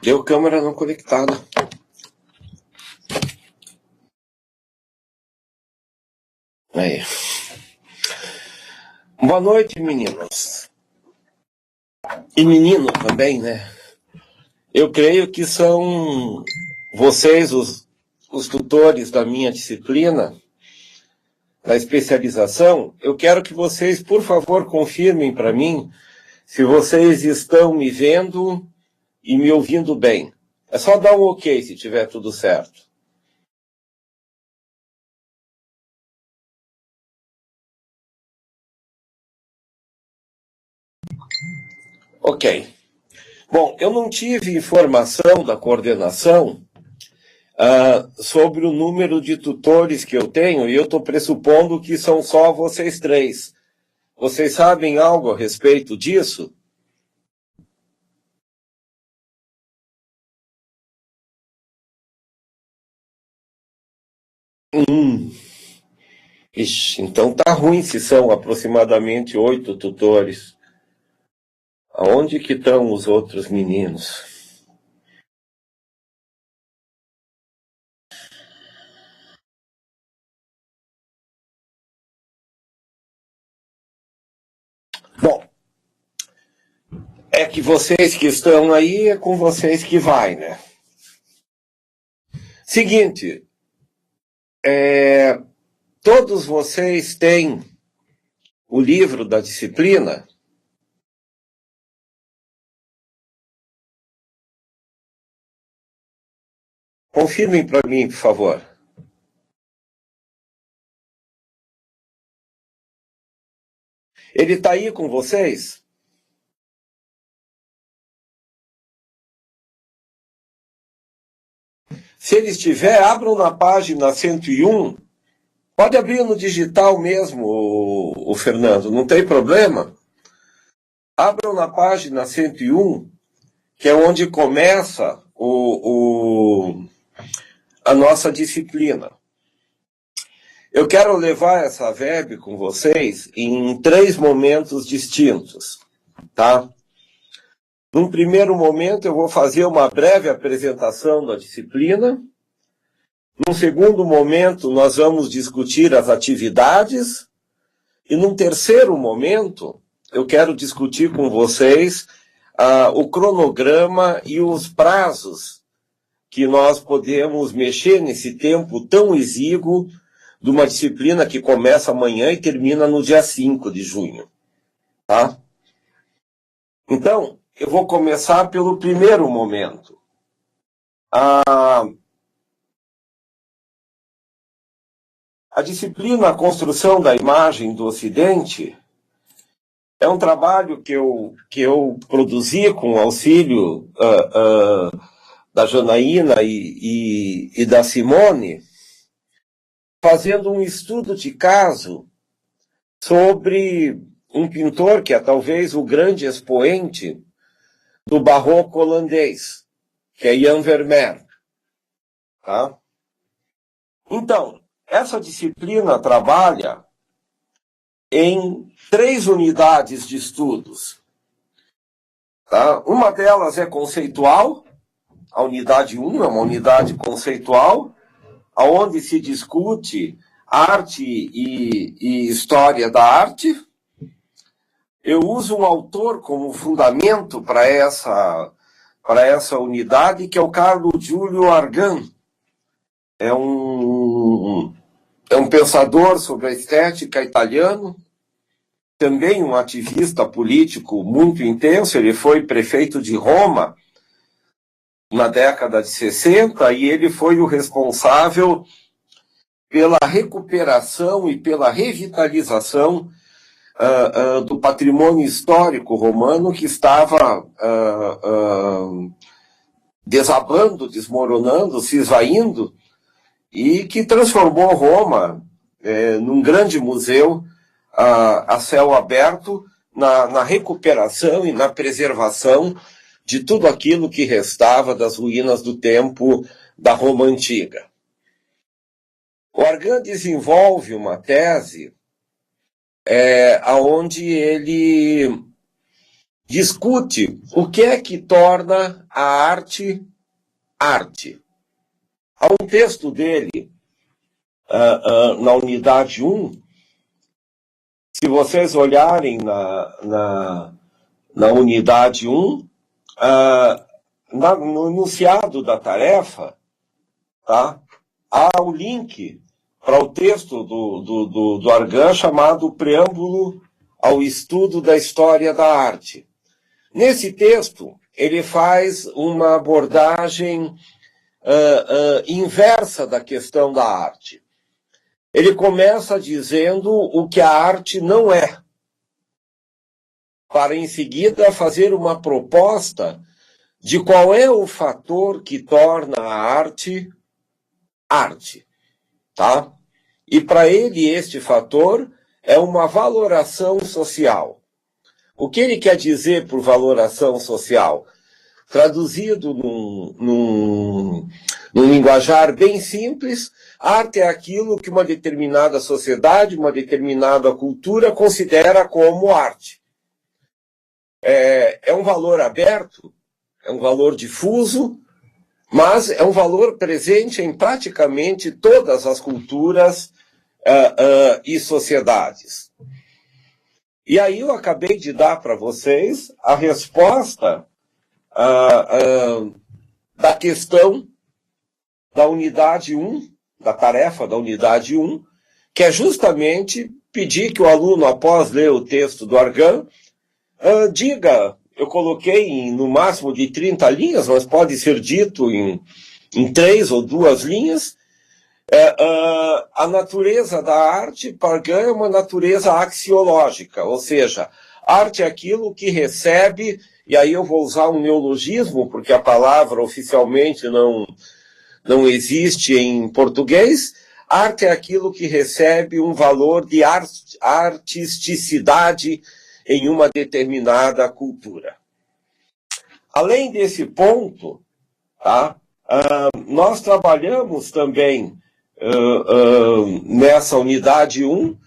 Deu câmera não conectada. Aí. Boa noite, meninos. E menino também, né? Eu creio que são vocês os tutores da minha disciplina, da especialização. Eu quero que vocês, por favor, confirmem para mim se vocês estão me vendo e me ouvindo bem. É só dar um ok se tiver tudo certo. Ok. Bom, eu não tive informação da coordenação sobre o número de tutores que eu tenho, e eu estou pressupondo que são só vocês três. Vocês sabem algo a respeito disso? Ixi, então tá ruim se são aproximadamente 8 tutores. Aonde que estão os outros meninos? Bom, é que vocês que estão aí, é com vocês que vai, né? Seguinte, todos vocês têm o livro da disciplina? Confirmem para mim, por favor. Ele está aí com vocês? Se ele estiver, abram na página 101. Pode abrir no digital mesmo, o Fernando, não tem problema. Abram na página 101, que é onde começa a nossa disciplina. Eu quero levar essa verb com vocês em 3 momentos distintos, tá? Num primeiro momento, eu vou fazer uma breve apresentação da disciplina. Num segundo momento, nós vamos discutir as atividades. E num terceiro momento, eu quero discutir com vocês o cronograma e os prazos que nós podemos mexer nesse tempo tão exíguo de uma disciplina que começa amanhã e termina no dia 5 de junho. Tá? Então, eu vou começar pelo primeiro momento. A disciplina Construção da Imagem do Ocidente é um trabalho que eu produzi com o auxílio da Janaína e da Simone, fazendo um estudo de caso sobre um pintor que é talvez o grande expoente do barroco holandês, que é Jan Vermeer. Tá? Então, essa disciplina trabalha em 3 unidades de estudos. Tá? Uma delas é conceitual, a unidade 1 é uma unidade conceitual, onde se discute arte e história da arte. Eu uso um autor como fundamento para essa unidade, que é o Carlo Giulio Argan. É um pensador sobre a estética italiano, também um ativista político muito intenso. Ele foi prefeito de Roma na década de 60 e ele foi o responsável pela recuperação e pela revitalização do patrimônio histórico romano, que estava desabando, desmoronando, se esvaindo, e que transformou Roma num grande museu a céu aberto, na recuperação e na preservação de tudo aquilo que restava das ruínas do tempo da Roma antiga. O Argan desenvolve uma tese onde ele discute o que é que torna a arte arte. Há um texto dele, na unidade 1, se vocês olharem na unidade 1, no enunciado da tarefa, tá, há o link para o texto do Argan chamado Preâmbulo ao Estudo da História da Arte. Nesse texto, ele faz uma abordagem inversa da questão da arte. Ele começa dizendo o que a arte não é, para em seguida fazer uma proposta de qual é o fator que torna a arte arte, tá? E para ele este fator é uma valoração social. O que ele quer dizer por valoração social? Traduzido num linguajar bem simples, arte é aquilo que uma determinada sociedade, uma determinada cultura considera como arte. É um valor aberto, é um valor difuso, mas é um valor presente em praticamente todas as culturas e sociedades. E aí eu acabei de dar para vocês a resposta da questão da unidade 1, da tarefa da unidade 1, que é justamente pedir que o aluno, após ler o texto do Argan, diga, eu coloquei no máximo de 30 linhas, mas pode ser dito em 3 ou 2 linhas, a natureza da arte para Argan é uma natureza axiológica, ou seja, arte é aquilo que recebe, e aí eu vou usar um neologismo, porque a palavra oficialmente não existe em português, arte é aquilo que recebe um valor de artisticidade em uma determinada cultura. Além desse ponto, tá, nós trabalhamos também nessa unidade 1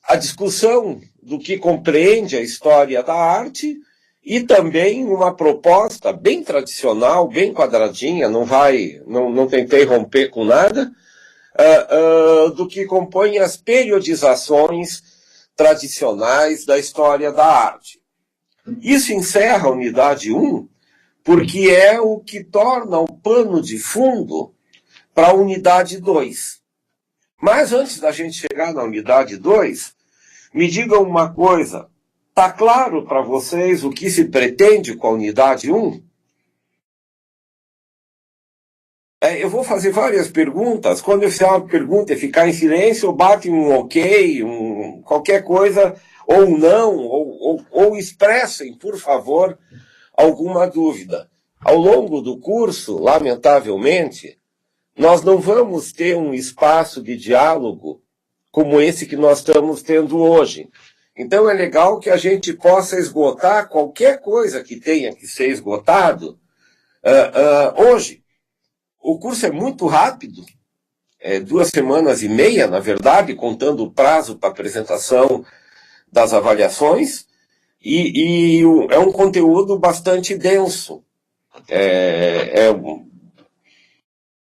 a discussão do que compreende a história da arte e também uma proposta bem tradicional, bem quadradinha, não tentei romper com nada, do que compõe as periodizações tradicionais da história da arte. Isso encerra a unidade 1, porque é o que torna o pano de fundo para a unidade 2. Mas antes da gente chegar na unidade 2, me digam uma coisa, está claro para vocês o que se pretende com a unidade 1? Eu vou fazer várias perguntas. Quando eu fizer uma pergunta e ficar em silêncio, eu bato um ok, qualquer coisa, ou não, ou expressem, por favor, alguma dúvida. Ao longo do curso, lamentavelmente, nós não vamos ter um espaço de diálogo como esse que nós estamos tendo hoje. Então é legal que a gente possa esgotar qualquer coisa que tenha que ser esgotado hoje. O curso é muito rápido, 2 semanas e meia, na verdade, contando o prazo para apresentação das avaliações, e é um conteúdo bastante denso.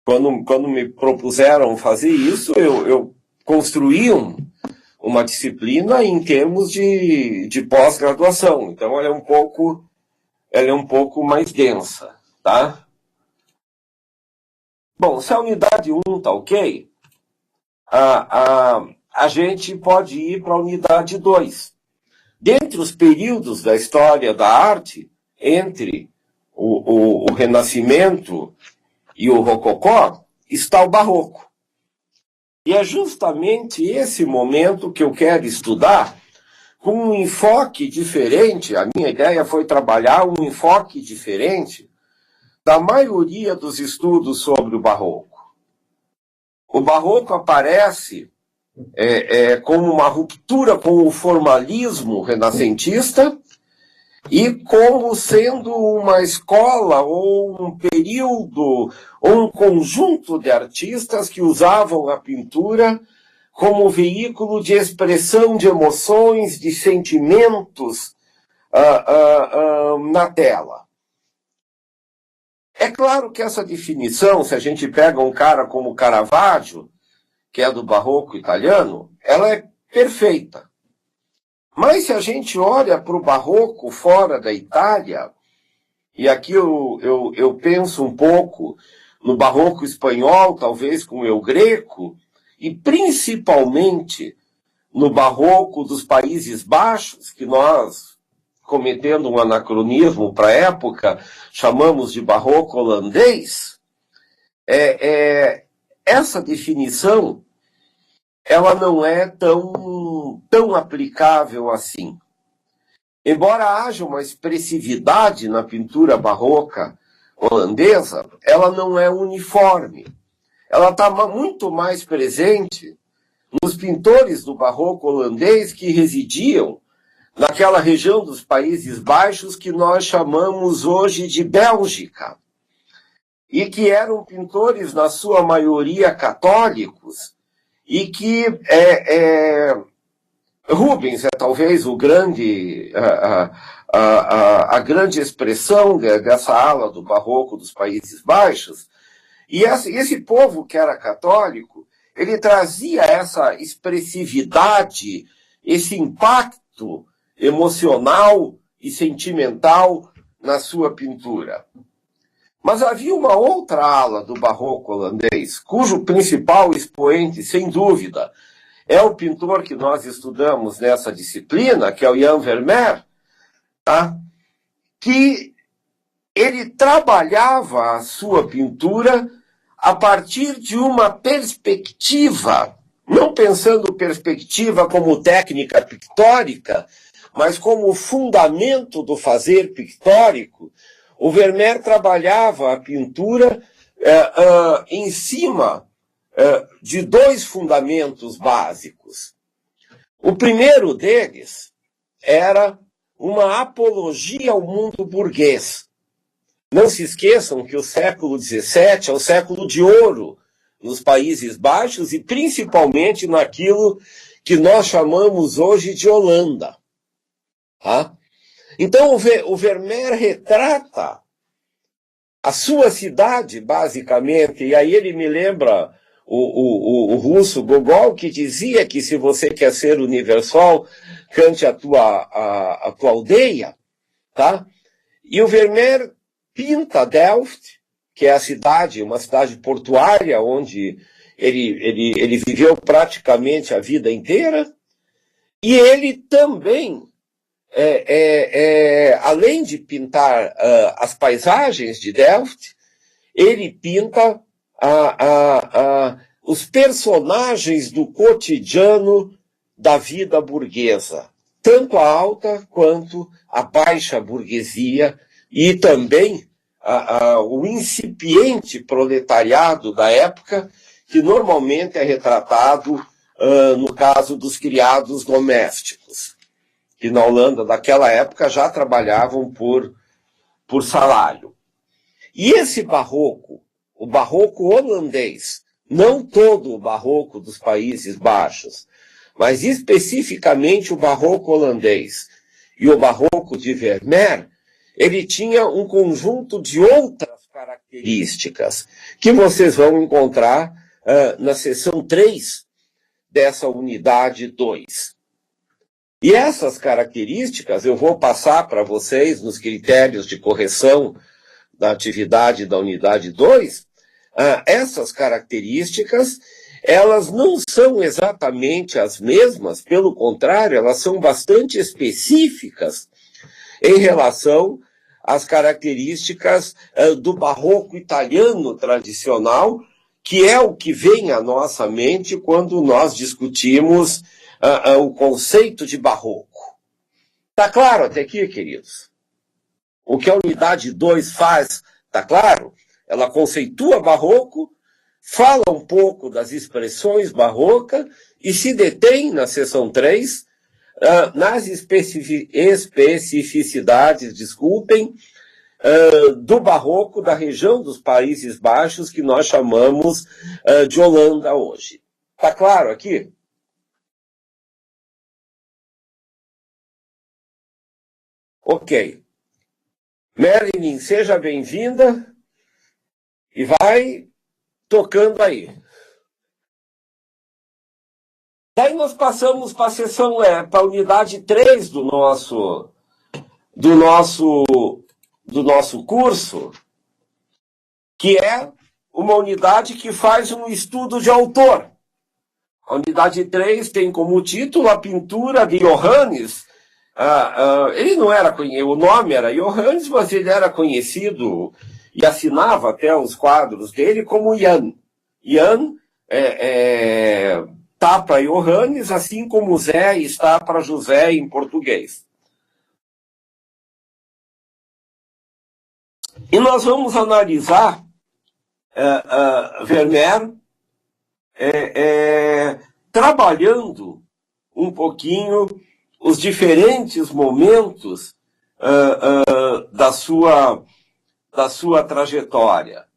Quando me propuseram fazer isso, eu construí uma disciplina em termos de pós-graduação. Então, ela é um pouco mais densa, tá? Bom, se a unidade 1 está ok, a gente pode ir para a unidade 2. Dentre os períodos da história da arte, entre o Renascimento e o Rococó, está o Barroco. E é justamente esse momento que eu quero estudar com um enfoque diferente. A minha ideia foi trabalhar um enfoque diferente da maioria dos estudos sobre o Barroco. O Barroco aparece como uma ruptura com o formalismo renascentista e como sendo uma escola ou um período ou um conjunto de artistas que usavam a pintura como veículo de expressão de emoções, de sentimentos na tela. É claro que essa definição, se a gente pega um cara como Caravaggio, que é do barroco italiano, ela é perfeita. Mas se a gente olha para o barroco fora da Itália, e aqui eu penso um pouco no barroco espanhol, talvez com o El Greco, e principalmente no barroco dos Países Baixos, que nós, cometendo um anacronismo para a época, chamamos de barroco holandês, essa definição ela não é tão aplicável assim. Embora haja uma expressividade na pintura barroca holandesa, ela não é uniforme. Ela está muito mais presente nos pintores do barroco holandês que residiam naquela região dos Países Baixos que nós chamamos hoje de Bélgica, e que eram pintores, na sua maioria, católicos, e que Rubens é talvez o grande, a grande expressão dessa ala do barroco dos Países Baixos, e esse povo que era católico, ele trazia essa expressividade, esse impacto emocional e sentimental na sua pintura. Mas havia uma outra ala do barroco holandês, cujo principal expoente, sem dúvida, é o pintor que nós estudamos nessa disciplina, que é o Jan Vermeer, tá? Que ele trabalhava a sua pintura a partir de uma perspectiva, não pensando perspectiva como técnica pictórica, mas como fundamento do fazer pictórico. O Vermeer trabalhava a pintura em cima de dois fundamentos básicos. O primeiro deles era uma apologia ao mundo burguês. Não se esqueçam que o século XVII é o século de ouro nos Países Baixos e principalmente naquilo que nós chamamos hoje de Holanda. Tá? Então o Vermeer retrata a sua cidade, basicamente, e aí ele me lembra o russo Gogol, que dizia que se você quer ser universal, cante a tua aldeia, tá? E o Vermeer pinta Delft, que é a cidade, uma cidade portuária, onde ele viveu praticamente a vida inteira, e ele também, além de pintar as paisagens de Delft, ele pinta os personagens do cotidiano da vida burguesa, tanto a alta quanto a baixa burguesia, e também o incipiente proletariado da época, que normalmente é retratado no caso dos criados domésticos, que na Holanda daquela época já trabalhavam por salário. E esse barroco, o barroco holandês, não todo o barroco dos Países Baixos, mas especificamente o barroco holandês e o barroco de Vermeer, ele tinha um conjunto de outras características que vocês vão encontrar na seção 3 dessa unidade 2. E essas características eu vou passar para vocês nos critérios de correção da atividade da unidade 2. Essas características, elas não são exatamente as mesmas, pelo contrário, elas são bastante específicas em relação às características do barroco italiano tradicional, que é o que vem à nossa mente quando nós discutimos o conceito de barroco. Tá claro até aqui, queridos? O que a unidade 2 faz, tá claro? Ela conceitua barroco, fala um pouco das expressões barrocas e se detém na seção 3 nas especificidades, do barroco da região dos Países Baixos, que nós chamamos de Holanda hoje. Tá claro aqui? Ok. Marilyn, seja bem-vinda e vai tocando aí. Daí nós passamos para a sessão, para a unidade 3 do nosso curso, que é uma unidade que faz um estudo de autor. A unidade 3 tem como título a pintura de Johannes. Ele não era conhecido, o nome era Johannes, mas ele era conhecido e assinava até os quadros dele como Jan. Jan está para Johannes, assim como Zé está para José em português. E nós vamos analisar Vermeer trabalhando um pouquinho os diferentes momentos da sua trajetória.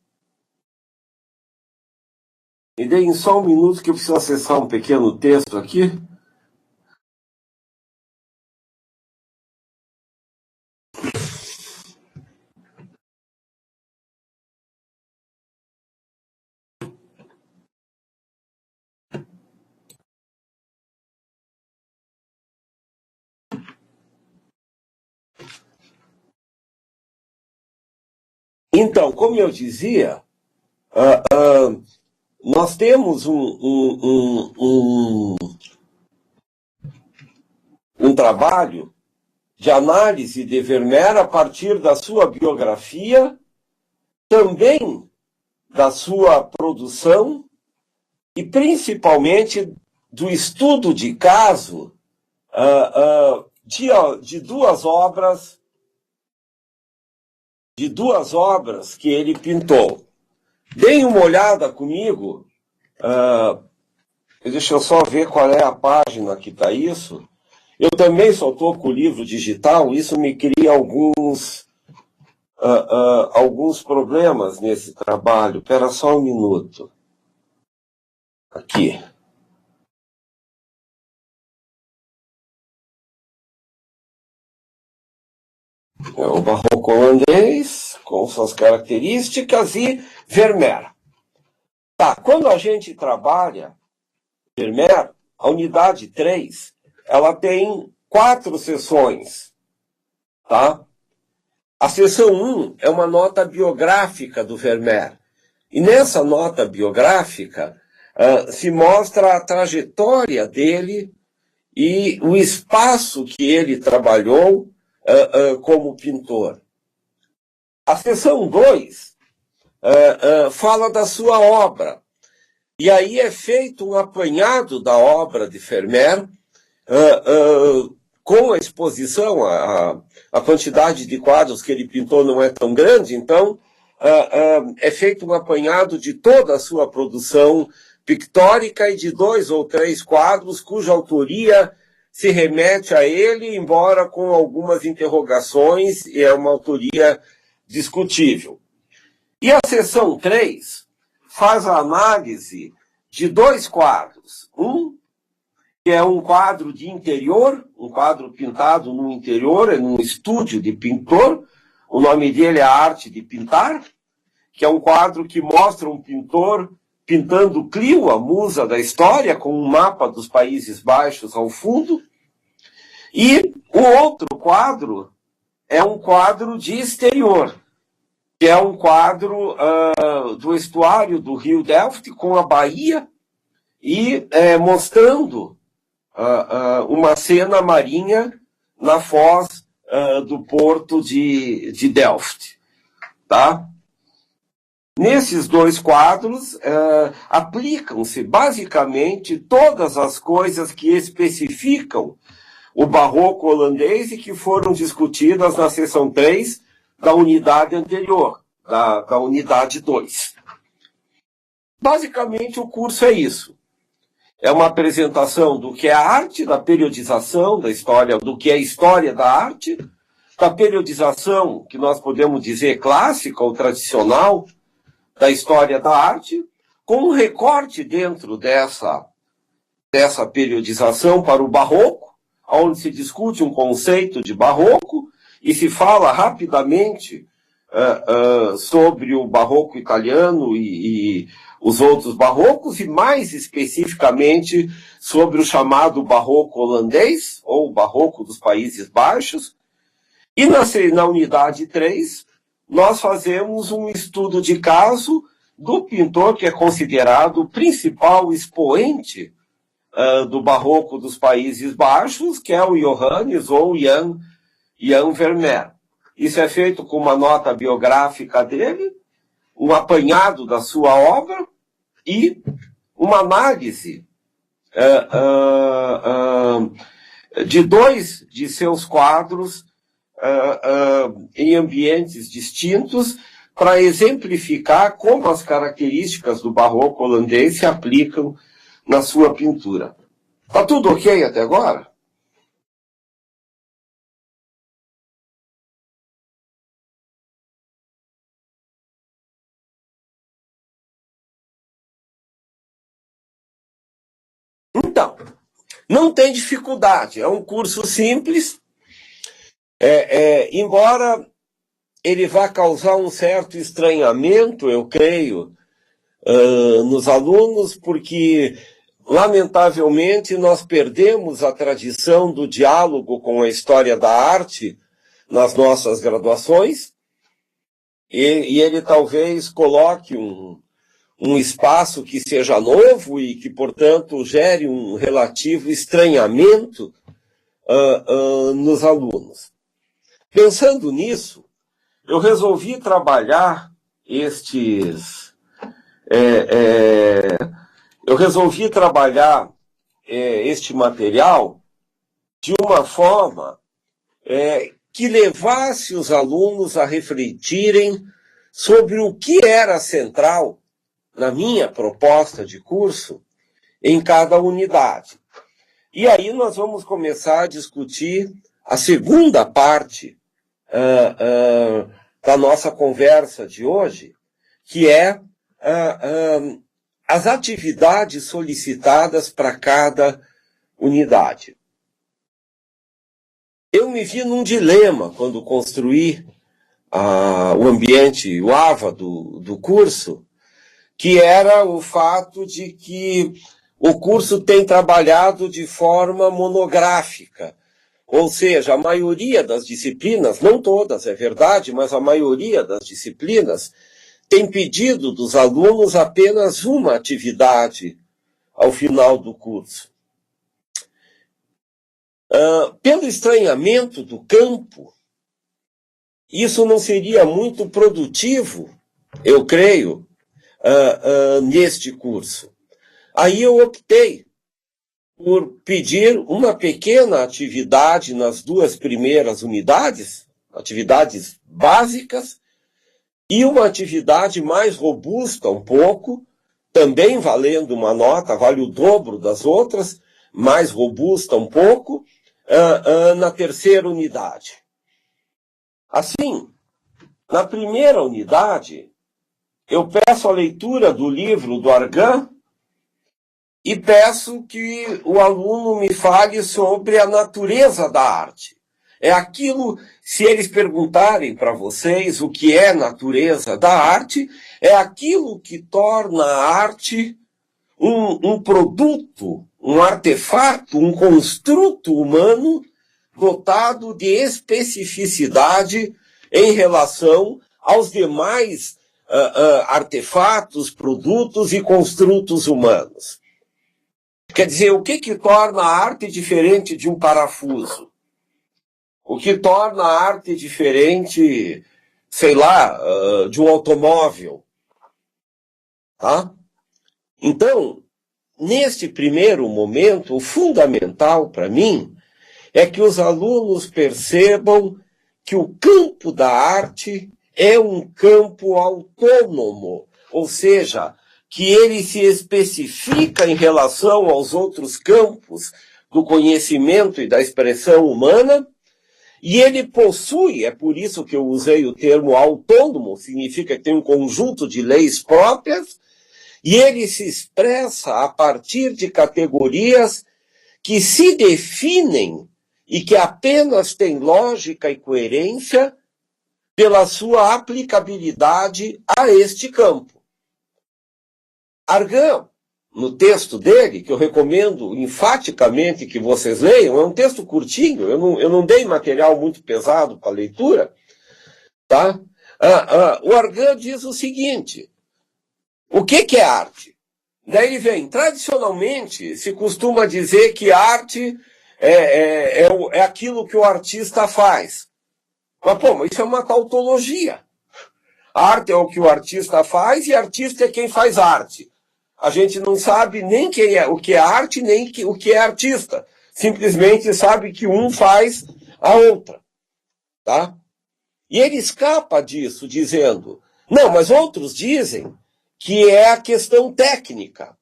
Me deem só um minuto que eu preciso acessar um pequeno texto aqui. Então, como eu dizia, nós temos um trabalho de análise de Vermeer a partir da sua biografia, também da sua produção e principalmente do estudo de caso de duas obras que ele pintou. Deem uma olhada comigo. Deixa eu só ver qual é a página que está isso. Eu também só estou com o livro digital, isso me cria alguns problemas nesse trabalho. Espera só um minuto. Aqui. É o barroco holandês, com suas características, e Vermeer. Tá, quando a gente trabalha Vermeer, a unidade 3, ela tem 4 sessões, tá? A sessão 1 é uma nota biográfica do Vermeer. E nessa nota biográfica se mostra a trajetória dele e o espaço que ele trabalhou como pintor. A sessão 2 fala da sua obra. E aí é feito um apanhado da obra de Vermeer, com a exposição, a quantidade de quadros que ele pintou não é tão grande, então é feito um apanhado de toda a sua produção pictórica e de 2 ou 3 quadros cuja autoria se remete a ele, embora com algumas interrogações, e é uma autoria discutível. E a seção 3 faz a análise de 2 quadros. Um, que é um quadro de interior, um quadro pintado no interior, é num estúdio de pintor. O nome dele é A Arte de Pintar, que é um quadro que mostra um pintor pintando Clio, a musa da história, com um mapa dos Países Baixos ao fundo. E o outro quadro é um quadro de exterior, que é um quadro do estuário do rio Delft, com a Bahia, e mostrando uma cena marinha na foz do porto de Delft. Tá? Nesses 2 quadros, aplicam-se basicamente todas as coisas que especificam o barroco holandês e que foram discutidas na seção 3 da unidade anterior, da unidade 2. Basicamente, o curso é isso. É uma apresentação do que é a arte, da periodização da história, do que é a história da arte, da periodização, que nós podemos dizer clássica ou tradicional, da história da arte, com um recorte dentro dessa periodização para o barroco, onde se discute um conceito de barroco, e se fala rapidamente sobre o barroco italiano e os outros barrocos, e mais especificamente sobre o chamado barroco holandês, ou barroco dos Países Baixos. E na unidade 3, nós fazemos um estudo de caso do pintor que é considerado o principal expoente do barroco dos Países Baixos, que é o Johannes ou Jan Vermeer. Isso é feito com uma nota biográfica dele, um apanhado da sua obra e uma análise de 2 de seus quadros em ambientes distintos, para exemplificar como as características do barroco holandês se aplicam na sua pintura. Tá tudo ok até agora? Então, não tem dificuldade, é um curso simples, embora ele vá causar um certo estranhamento, eu creio, nos alunos, porque, lamentavelmente, nós perdemos a tradição do diálogo com a história da arte nas nossas graduações, e ele talvez coloque um espaço que seja novo e que, portanto, gere um relativo estranhamento nos alunos. Pensando nisso, eu resolvi trabalhar este material de uma forma que levasse os alunos a refletirem sobre o que era central na minha proposta de curso em cada unidade. E aí nós vamos começar a discutir a segunda parte da nossa conversa de hoje, que é as atividades solicitadas para cada unidade. Eu me vi num dilema quando construí o ambiente, o AVA do curso, que era o fato de que o curso tem trabalhado de forma monográfica. Ou seja, a maioria das disciplinas, não todas, é verdade, mas a maioria das disciplinas tem pedido dos alunos apenas uma atividade ao final do curso. Pelo estranhamento do campo, isso não seria muito produtivo, eu creio, neste curso. Aí eu optei por pedir uma pequena atividade nas 2 primeiras unidades, atividades básicas, e uma atividade mais robusta um pouco, também valendo uma nota, vale o dobro das outras, mais robusta um pouco, na terceira unidade. Assim, na primeira unidade, eu peço a leitura do livro do Argan e peço que o aluno me fale sobre a natureza da arte. É aquilo, se eles perguntarem para vocês o que é natureza da arte, é aquilo que torna a arte um produto, um artefato, um construto humano dotado de especificidade em relação aos demais artefatos, produtos e construtos humanos. Quer dizer, o que torna a arte diferente de um parafuso? O que torna a arte diferente, sei lá, de um automóvel? Tá? Então, neste primeiro momento, o fundamental para mim é que os alunos percebam que o campo da arte é um campo autônomo, ou seja, que ele se especifica em relação aos outros campos do conhecimento e da expressão humana, e ele possui, é por isso que eu usei o termo autônomo, significa que tem um conjunto de leis próprias, e ele se expressa a partir de categorias que se definem e que apenas tem lógica e coerência pela sua aplicabilidade a este campo. Argan, no texto dele, que eu recomendo enfaticamente que vocês leiam, é um texto curtinho, eu não dei material muito pesado para leitura, tá? O Argan diz o seguinte: o que é arte? Daí ele vem, tradicionalmente se costuma dizer que arte é aquilo que o artista faz. Mas isso é uma tautologia. A arte é o que o artista faz e artista é quem faz arte. A gente não sabe nem o que é arte, nem o que é artista. Simplesmente sabe que um faz a outra. Tá? E ele escapa disso, dizendo, não, mas outros dizem que é a questão técnica.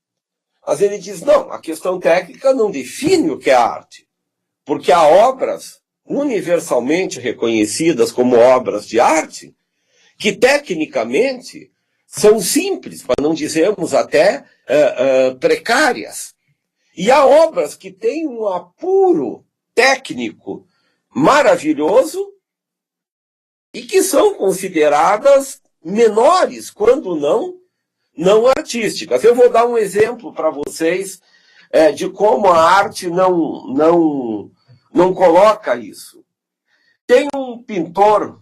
Mas ele diz, não, a questão técnica não define o que é arte. Porque há obras universalmente reconhecidas como obras de arte que, tecnicamente, são simples, para não dizermos até precárias. E há obras que têm um apuro técnico maravilhoso e que são consideradas menores, quando não artísticas. Eu vou dar um exemplo para vocês de como a arte não coloca isso. Tem um pintor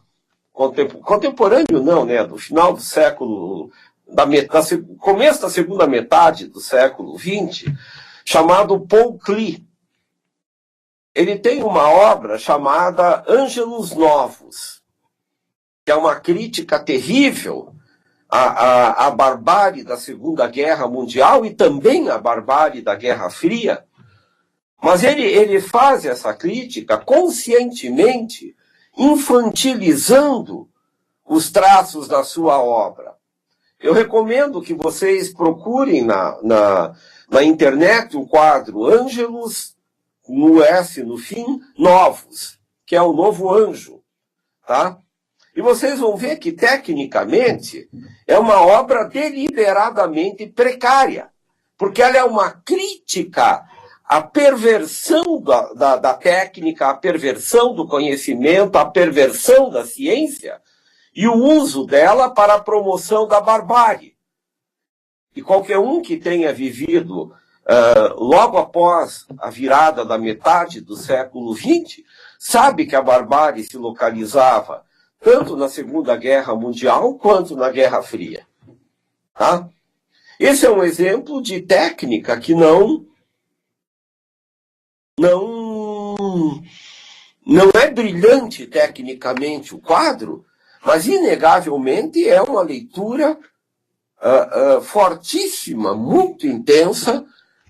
contemporâneo, não, né, do final do século, começo da segunda metade do século XX, chamado Paul Klee. Ele tem uma obra chamada Ângelos Novos, que é uma crítica terrível à barbárie da Segunda Guerra Mundial e também à barbárie da Guerra Fria. Mas ele faz essa crítica conscientemente infantilizando os traços da sua obra. Eu recomendo que vocês procurem na internet o quadro Ângelos, no S no fim, Novos, que é o novo anjo, tá? E vocês vão ver que, tecnicamente, é uma obra deliberadamente precária, porque ela é uma crítica à perversão da técnica, à perversão do conhecimento, à perversão da ciência e o uso dela para a promoção da barbárie. E qualquer um que tenha vivido logo após a virada da metade do século XX sabe que a barbárie se localizava tanto na Segunda Guerra Mundial quanto na Guerra Fria. Tá? Esse é um exemplo de técnica que não é brilhante tecnicamente o quadro, mas inegavelmente é uma leitura fortíssima, muito intensa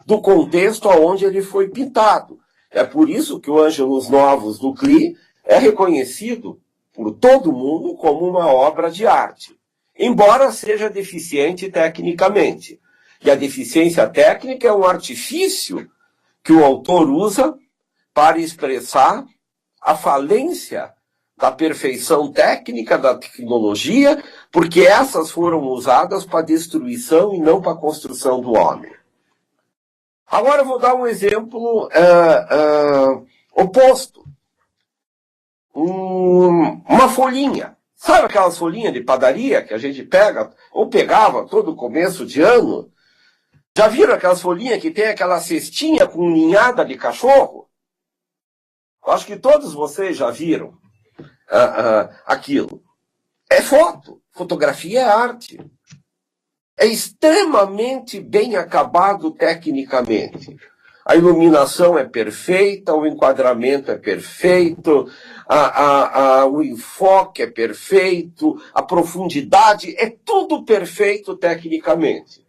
do contexto aonde ele foi pintado. É por isso que o Ângelos Novos do Klee é reconhecido por todo mundo como uma obra de arte, embora seja deficiente tecnicamente. E a deficiência técnica é um artifício que o autor usa para expressar a falência da perfeição técnica, da tecnologia, porque essas foram usadas para destruição e não para a construção do homem. Agora eu vou dar um exemplo oposto. Uma folhinha. Sabe aquelas folhinhas de padaria que a gente pega, ou pegava todo começo de ano? Já viram aquelas folhinhas que tem aquela cestinha com ninhada de cachorro? Acho que todos vocês já viram aquilo. É foto. Fotografia é arte. É extremamente bem acabado tecnicamente. A iluminação é perfeita, o enquadramento é perfeito, o enfoque é perfeito, a profundidade, é tudo perfeito tecnicamente.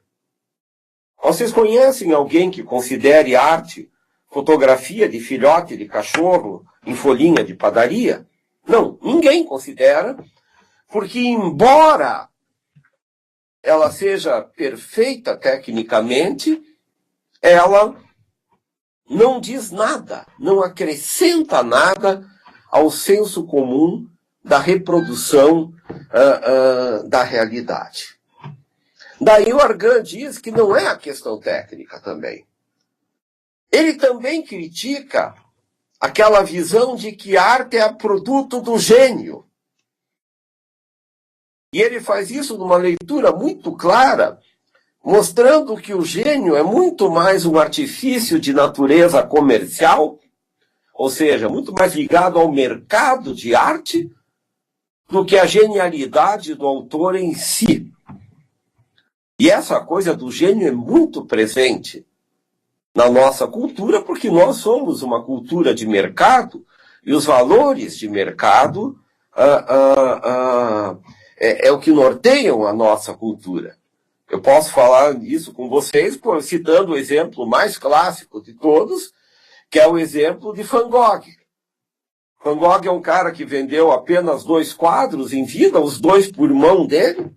Vocês conhecem alguém que considere arte fotografia de filhote de cachorro em folhinha de padaria? Não, ninguém considera, porque embora ela seja perfeita tecnicamente, ela não diz nada, não acrescenta nada ao senso comum da reprodução da realidade. Daí o Argan diz que não é a questão técnica também. Ele também critica aquela visão de que arte é produto do gênio. E ele faz isso numa leitura muito clara, mostrando que o gênio é muito mais um artifício de natureza comercial, ou seja, muito mais ligado ao mercado de arte, do que a genialidade do autor em si. E essa coisa do gênio é muito presente na nossa cultura, porque nós somos uma cultura de mercado, e os valores de mercado é o que norteiam a nossa cultura. Eu posso falar isso com vocês citando o exemplo mais clássico de todos, que é o exemplo de Van Gogh. Van Gogh é um cara que vendeu apenas 2 quadros em vida, os 2 por mão dele,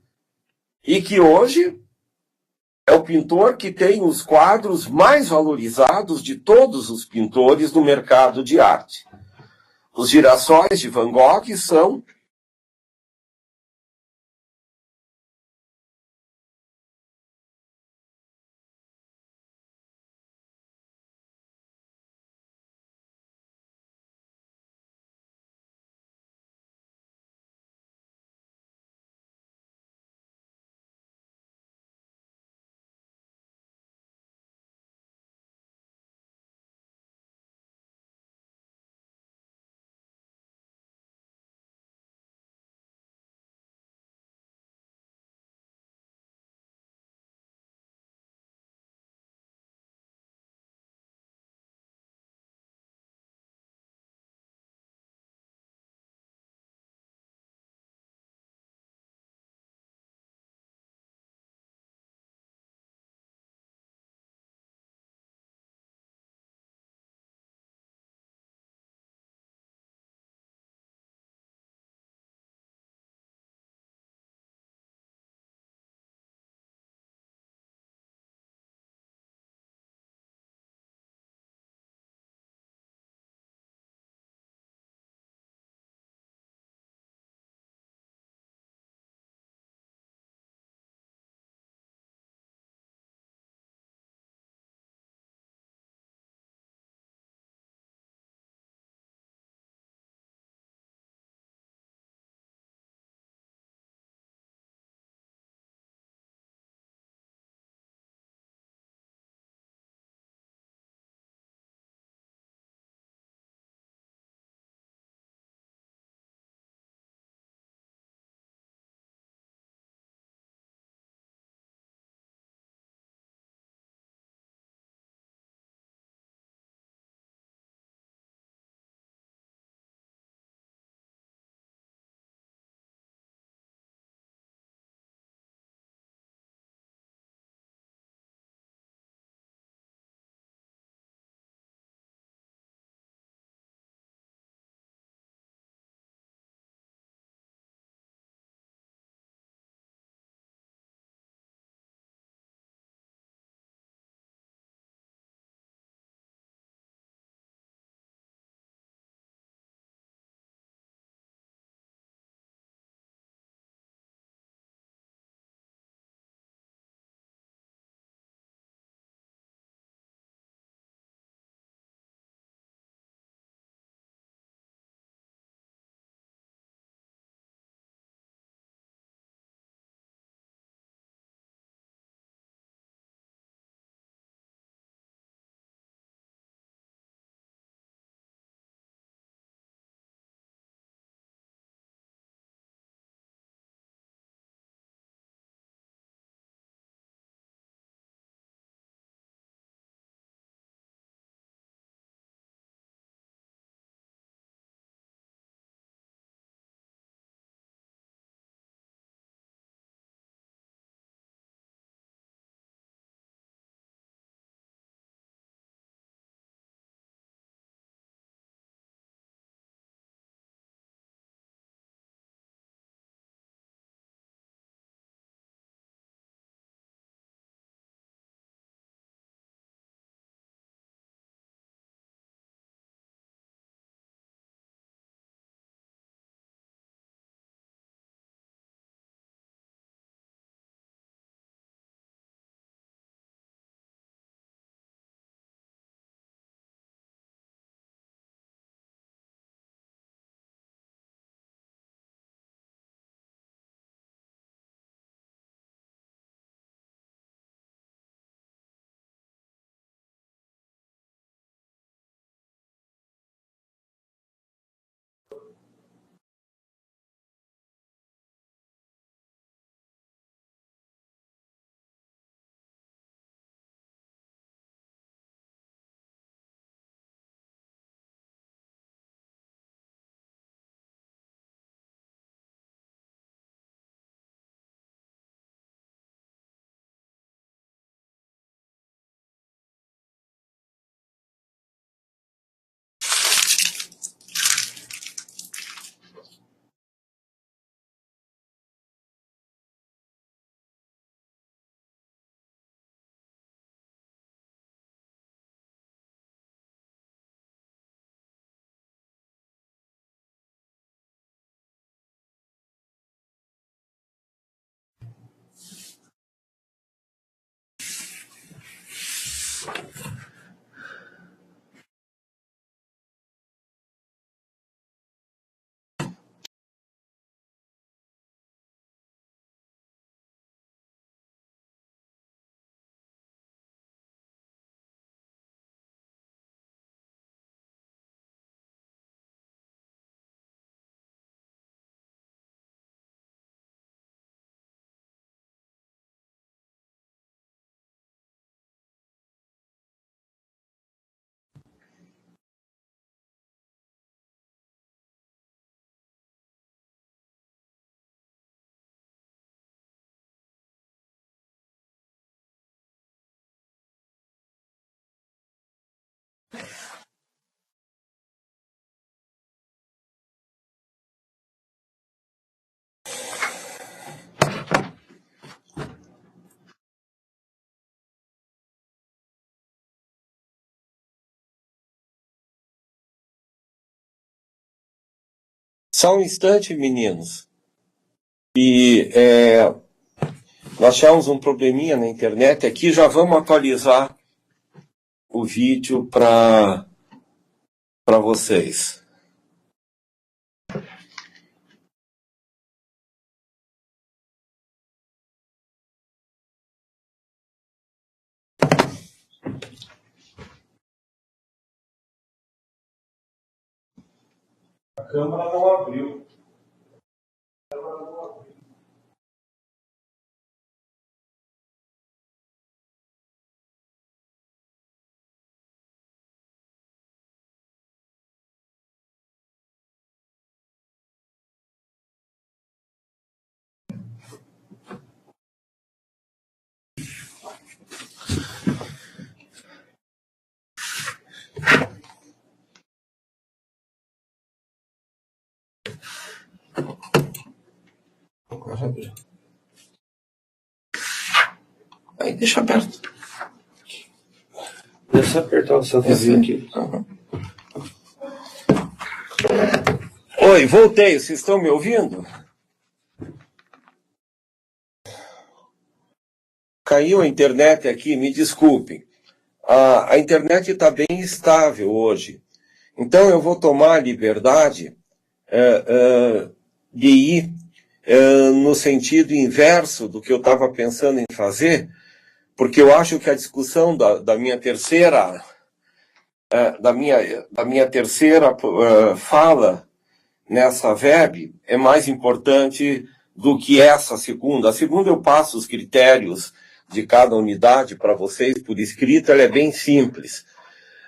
e que hoje é o pintor que tem os quadros mais valorizados de todos os pintores no mercado de arte. Os girassóis de Van Gogh são Só um instante, meninos. E nós tivemos um probleminha na internet aqui, já vamos atualizar o vídeo para vocês. A câmera não abriu. Agora abriu. Aí deixa aberto. Deixa eu apertar o seu vizinho aqui. Uhum. Oi, voltei. Vocês estão me ouvindo? Caiu a internet aqui, me desculpem. A internet está bem estável hoje. Então eu vou tomar a liberdade de ir no sentido inverso do que eu estava pensando em fazer, porque eu acho que a discussão da minha terceira fala nessa web é mais importante do que essa segunda. A segunda eu passo os critérios de cada unidade para vocês por escrito, ela é bem simples.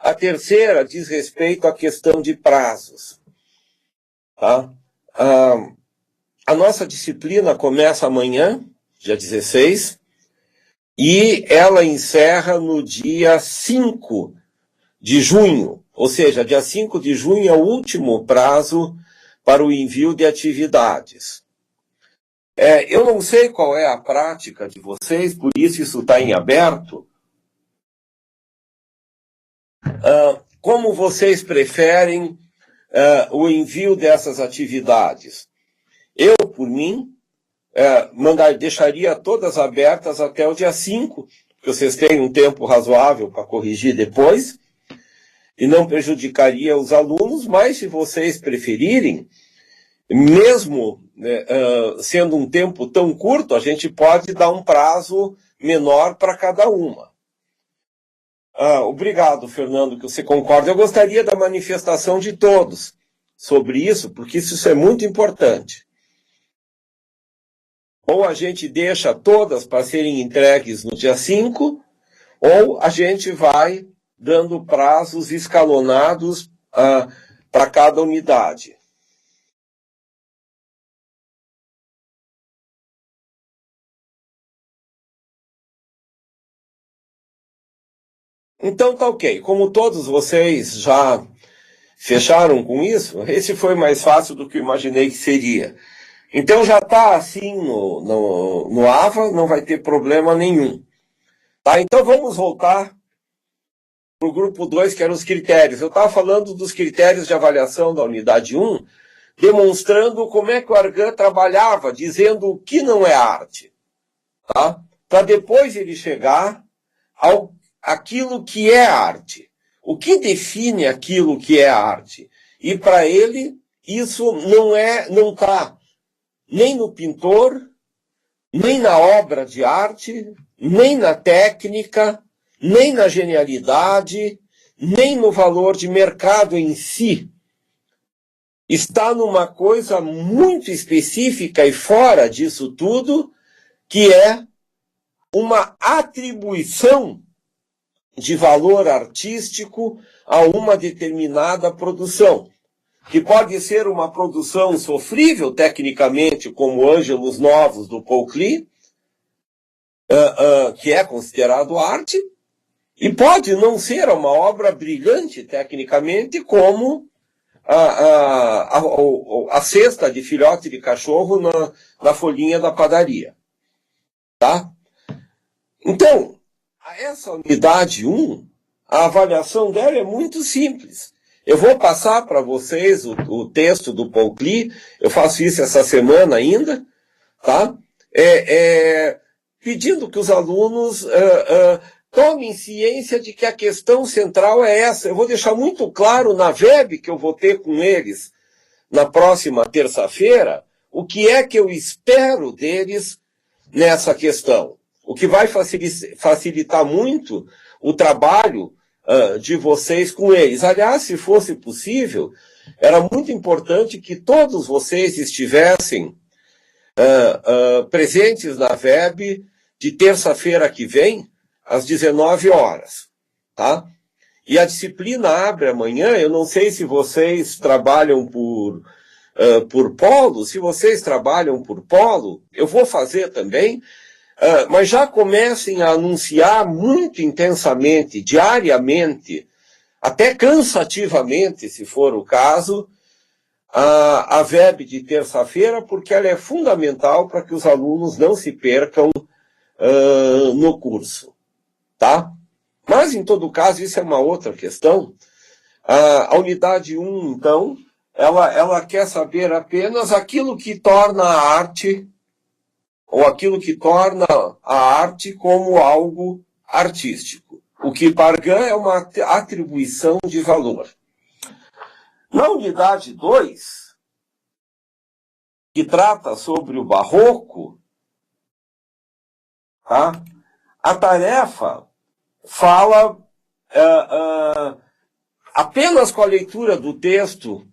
A terceira diz respeito à questão de prazos. Tá? A nossa disciplina começa amanhã, dia 16, e ela encerra no dia 5 de junho, ou seja, dia 5 de junho é o último prazo para o envio de atividades. Eu não sei qual é a prática de vocês, por isso está em aberto. Como vocês preferem o envio dessas atividades? Eu, por mim, deixaria todas abertas até o dia 5, porque vocês têm um tempo razoável para corrigir depois, e não prejudicaria os alunos, mas se vocês preferirem, mesmo sendo um tempo tão curto, a gente pode dar um prazo menor para cada uma. Obrigado, Fernando, que você concorda. Eu gostaria da manifestação de todos sobre isso, porque isso é muito importante. Ou a gente deixa todas para serem entregues no dia 5, ou a gente vai dando prazos escalonados para cada unidade. Então tá ok. Como todos vocês já fecharam com isso, esse foi mais fácil do que eu imaginei que seria. Então já está assim no AVA, não vai ter problema nenhum. Tá? Então vamos voltar para o grupo 2, que eram os critérios. Eu estava falando dos critérios de avaliação da unidade 1, demonstrando como é que o Argan trabalhava, dizendo o que não é arte. Tá? Para depois ele chegar àquilo que é arte. O que define aquilo que é arte? E para ele, isso não está nem no pintor, nem na obra de arte, nem na técnica, nem na genialidade, nem no valor de mercado em si. Está numa coisa muito específica e fora disso tudo, que é uma atribuição de valor artístico a uma determinada produção, que pode ser uma produção sofrível tecnicamente, como Ângelos Novos do Paul Klee, que é considerado arte, E pode não ser uma obra brilhante tecnicamente, como a cesta de filhote de cachorro na folhinha da padaria. Tá? Então, essa unidade 1, a avaliação dela é muito simples. Eu vou passar para vocês o texto do Paul Klee, eu faço isso essa semana ainda, tá? Pedindo que os alunos tomem ciência de que a questão central é essa. Eu vou deixar muito claro na VEB que eu vou ter com eles na próxima terça-feira o que é que eu espero deles nessa questão. O que vai facilitar muito o trabalho de vocês com eles. Aliás, se fosse possível, era muito importante que todos vocês estivessem presentes na VEB de terça-feira que vem, às 19 horas, tá? E a disciplina abre amanhã. Eu não sei se vocês trabalham por polo. Se vocês trabalham por polo, eu vou fazer também, mas já comecem a anunciar muito intensamente, diariamente, até cansativamente, se for o caso, a VEB de terça-feira, porque ela é fundamental para que os alunos não se percam no curso. Tá? Mas, em todo caso, isso é uma outra questão. A unidade 1, então, ela quer saber apenas aquilo que torna a arte, ou aquilo que torna a arte como algo artístico. O que Bargan é uma atribuição de valor. Na unidade 2, que trata sobre o barroco, tá? A tarefa fala apenas com a leitura do texto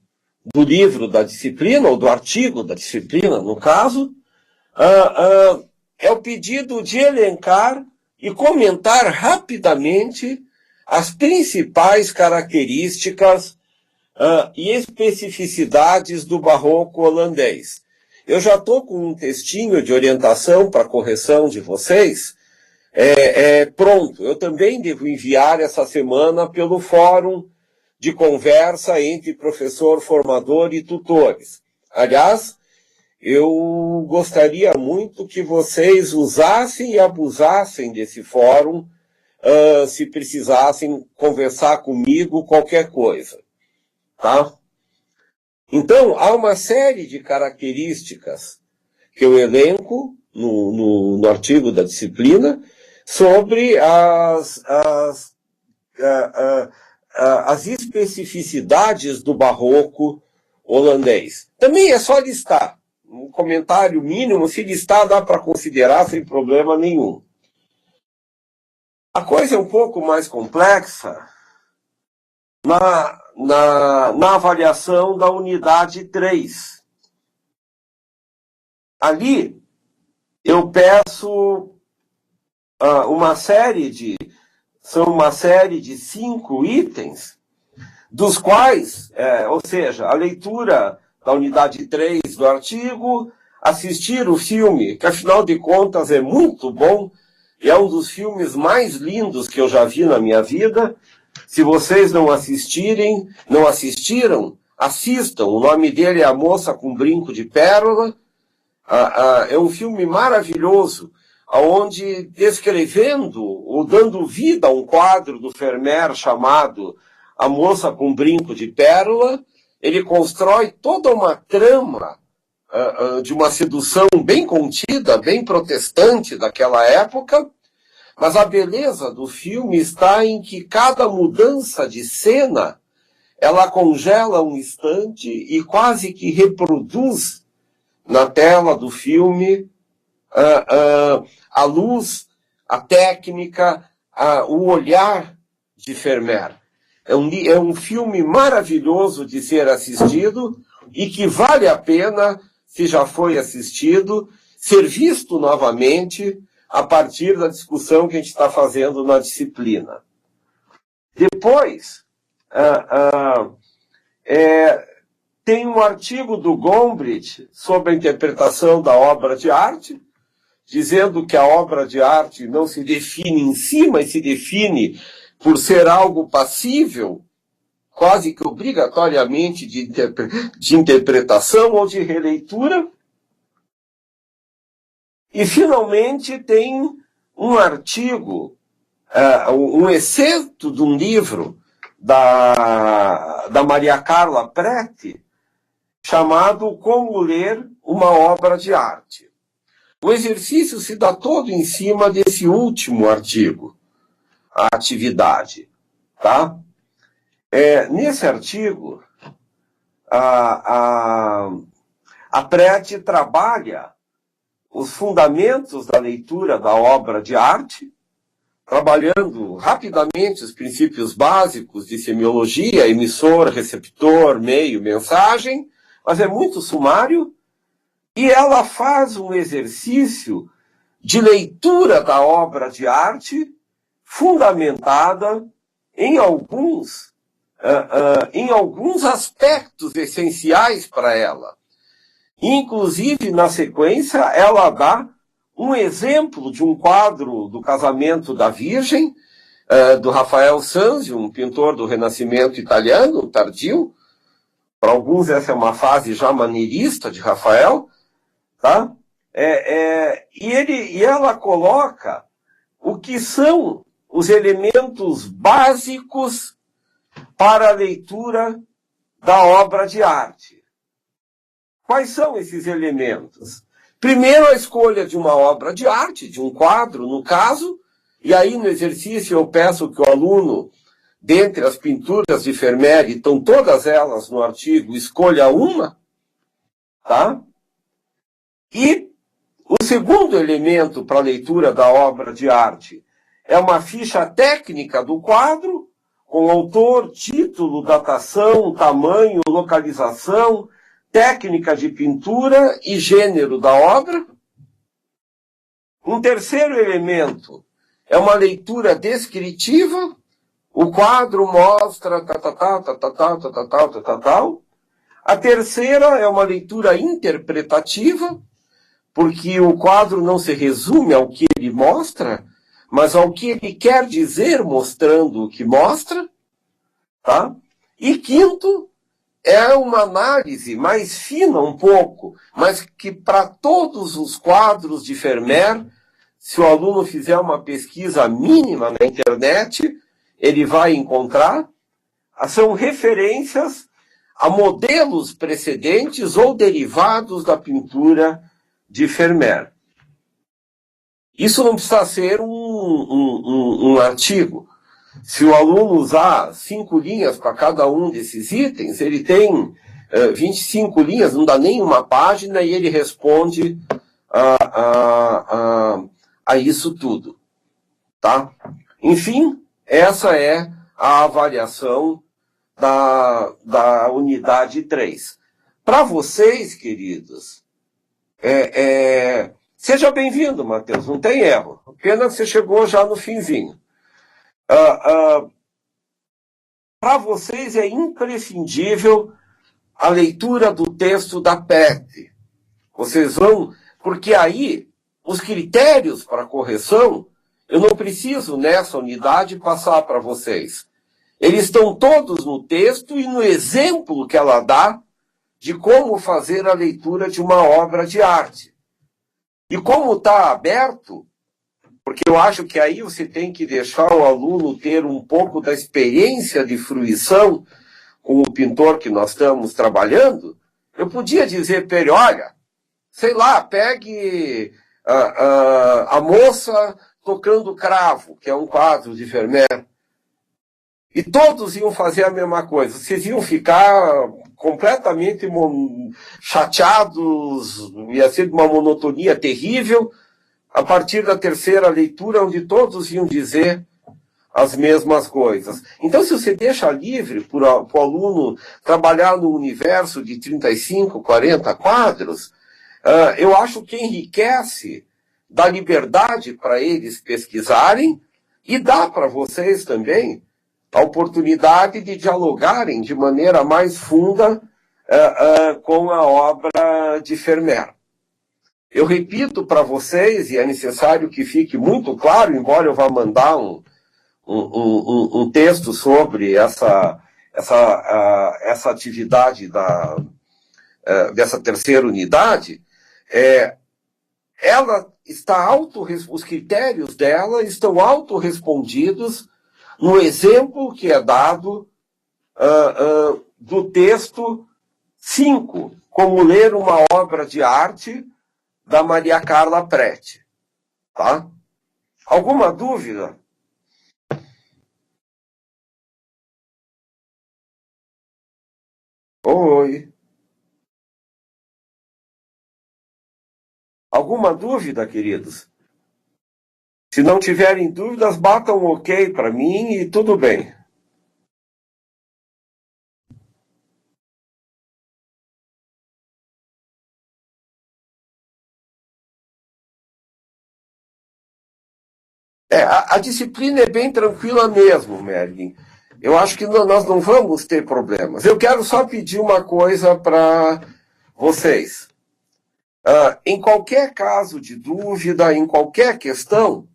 do livro da disciplina, ou do artigo da disciplina, no caso, é o pedido de elencar e comentar rapidamente as principais características e especificidades do barroco holandês. Eu já estou com um textinho de orientação para correção de vocês, pronto. Eu também devo enviar essa semana pelo fórum de conversa entre professor, formador e tutores. Aliás, eu gostaria muito que vocês usassem e abusassem desse fórum, se precisassem conversar comigo, qualquer coisa. Tá? Então, há uma série de características que eu elenco no artigo da disciplina sobre as especificidades do barroco holandês. Também é só listar. Um comentário mínimo, se listar, dá para considerar sem problema nenhum. A coisa é um pouco mais complexa na avaliação da unidade 3. Ali, eu peço são uma série de 5 itens, dos quais, ou seja, a leitura da unidade 3 do artigo, assistir o filme, que afinal de contas é muito bom, e é um dos filmes mais lindos que eu já vi na minha vida. Se vocês não assistiram, assistam. O nome dele é A Moça com Brinco de Pérola. É um filme maravilhoso, onde, descrevendo ou dando vida a um quadro do Vermeer chamado A Moça com Brinco de Pérola, ele constrói toda uma trama de uma sedução bem contida, bem protestante daquela época, mas a beleza do filme está em que cada mudança de cena, ela congela um instante e quase que reproduz na tela do filme a luz, a técnica, o olhar de Vermeer. É um filme maravilhoso de ser assistido e que vale a pena, se já foi assistido, ser visto novamente a partir da discussão que a gente está fazendo na disciplina. Depois, tem um artigo do Gombrich sobre a interpretação da obra de arte. dizendo que a obra de arte não se define em si, mas se define por ser algo passível, quase que obrigatoriamente de interpretação ou de releitura. E, finalmente, tem um artigo, um excerto de um livro da Maria Carla Preti, chamado Como Ler uma Obra de Arte. O exercício se dá todo em cima desse último artigo, a atividade. Tá? Nesse artigo, a Preti trabalha os fundamentos da leitura da obra de arte, trabalhando rapidamente os princípios básicos de semiologia, emissor, receptor, meio, mensagem, mas é muito sumário, e ela faz um exercício de leitura da obra de arte fundamentada em alguns aspectos essenciais para ela. Inclusive, na sequência, ela dá um exemplo de um quadro do Casamento da Virgem, do Rafael Sanzio, um pintor do Renascimento italiano, tardio. Para alguns essa é uma fase já maneirista de Rafael. Tá? E ela coloca o que são os elementos básicos para a leitura da obra de arte. Quais são esses elementos? Primeiro, a escolha de uma obra de arte, de um quadro, no caso, e aí no exercício eu peço que o aluno, dentre as pinturas de Vermeer, estão todas elas no artigo, escolha uma, tá? E o segundo elemento para a leitura da obra de arte é uma ficha técnica do quadro, com autor, título, datação, tamanho, localização, técnica de pintura e gênero da obra. Um terceiro elemento é uma leitura descritiva. O quadro mostra tal. A terceira é uma leitura interpretativa, porque o quadro não se resume ao que ele mostra, mas ao que ele quer dizer mostrando o que mostra. Tá? E quinto, é uma análise mais fina um pouco, mas que para todos os quadros de Vermeer, se o aluno fizer uma pesquisa mínima na internet, ele vai encontrar, são referências a modelos precedentes ou derivados da pintura de Vermeer. Isso não precisa ser um artigo. Se o aluno usar 5 linhas para cada um desses itens, ele tem 25 linhas, não dá nem uma página, e ele responde a isso tudo. Tá? Enfim, essa é a avaliação da unidade 3. Para vocês, queridos, seja bem-vindo, Matheus, não tem erro. Pena que você chegou já no finzinho. Para vocês é imprescindível a leitura do texto da Preti. Vocês vão... Porque aí, os critérios para correção, eu não preciso, nessa unidade, passar para vocês. Eles estão todos no texto e no exemplo que ela dá de como fazer a leitura de uma obra de arte. E como está aberto, porque eu acho que aí você tem que deixar o aluno ter um pouco da experiência de fruição com o pintor que nós estamos trabalhando, eu podia dizer para ele, olha, sei lá, pegue a moça tocando cravo, que é um quadro de Vermeer, e todos iam fazer a mesma coisa. Vocês iam ficar completamente chateados, ia ser uma monotonia terrível, a partir da terceira leitura, onde todos iam dizer as mesmas coisas. Então, se você deixa livre para o aluno trabalhar no universo de 35, 40 quadros, eu acho que enriquece, dá liberdade para eles pesquisarem e dá para vocês também a oportunidade de dialogarem de maneira mais funda com a obra de Vermeer. Eu repito para vocês, e é necessário que fique muito claro, embora eu vá mandar um texto sobre essa atividade dessa terceira unidade, ela está os critérios dela estão autorrespondidos no exemplo que é dado do texto 5, como ler uma obra de arte da Maria Carla Prete. Tá? Alguma dúvida? Oi. Alguma dúvida, queridos? Se não tiverem dúvidas, batam um ok para mim e tudo bem. A disciplina é bem tranquila mesmo, Merlin. Eu acho que nós não vamos ter problemas. Eu quero só pedir uma coisa para vocês. Em qualquer caso de dúvida, em qualquer questão,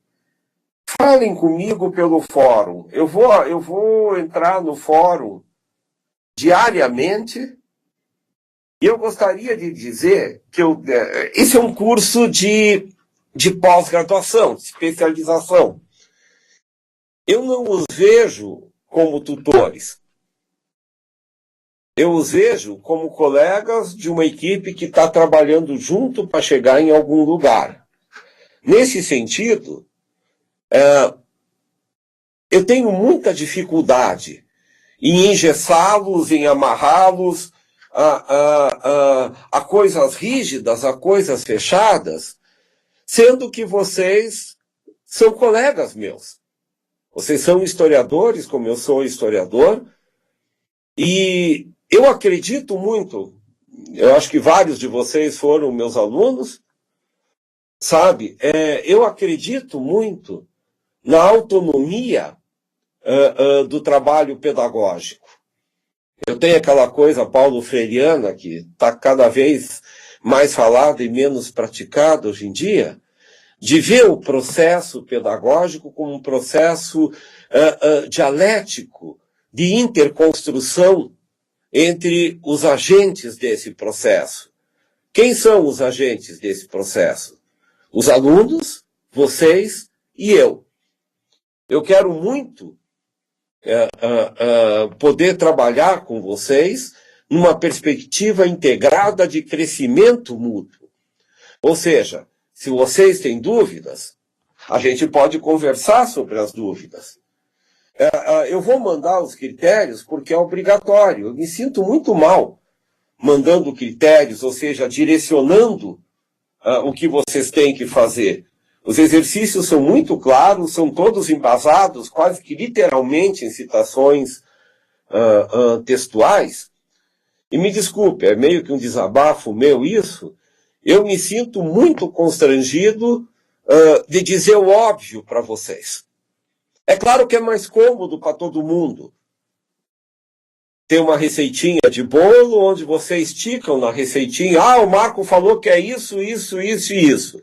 falem comigo pelo fórum. Eu vou entrar no fórum diariamente e eu gostaria de dizer que esse é um curso de pós-graduação, de especialização. Eu não os vejo como tutores. Eu os vejo como colegas de uma equipe que está trabalhando junto para chegar em algum lugar. Nesse sentido, eu tenho muita dificuldade em engessá-los, em amarrá-los a coisas rígidas, a coisas fechadas, sendo que vocês são colegas meus. Vocês são historiadores, como eu sou historiador, e eu acredito muito, eu acho que vários de vocês foram meus alunos, sabe? Eu acredito muito na autonomia do trabalho pedagógico. Eu tenho aquela coisa paulo freireana que está cada vez mais falada e menos praticada hoje em dia, de ver o processo pedagógico como um processo dialético de interconstrução entre os agentes desse processo. Quem são os agentes desse processo? Os alunos, vocês e eu. Eu quero muito poder trabalhar com vocês numa perspectiva integrada de crescimento mútuo. Ou seja, se vocês têm dúvidas, a gente pode conversar sobre as dúvidas. Eu vou mandar os critérios porque é obrigatório. Eu me sinto muito mal mandando critérios, ou seja, direcionando o que vocês têm que fazer. Os exercícios são muito claros, são todos embasados, quase que literalmente em citações textuais. E me desculpe, é meio que um desabafo meu isso. Eu me sinto muito constrangido de dizer o óbvio para vocês. É claro que é mais cômodo para todo mundo ter uma receitinha de bolo onde vocês esticam na receitinha. O Marco falou que é isso, isso, isso e isso.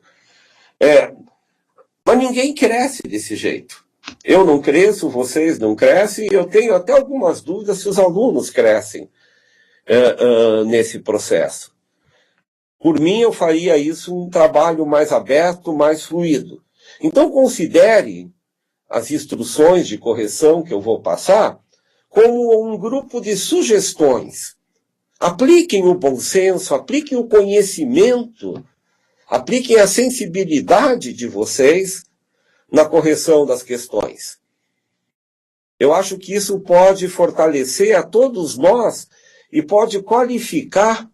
Mas ninguém cresce desse jeito. Eu não cresço, vocês não crescem, e eu tenho até algumas dúvidas se os alunos crescem nesse processo. Por mim, eu faria isso um trabalho mais aberto, mais fluido. Então, considere as instruções de correção que eu vou passar como um grupo de sugestões. Apliquem o bom senso, apliquem o conhecimento, apliquem a sensibilidade de vocês na correção das questões. Eu acho que isso pode fortalecer a todos nós e pode qualificar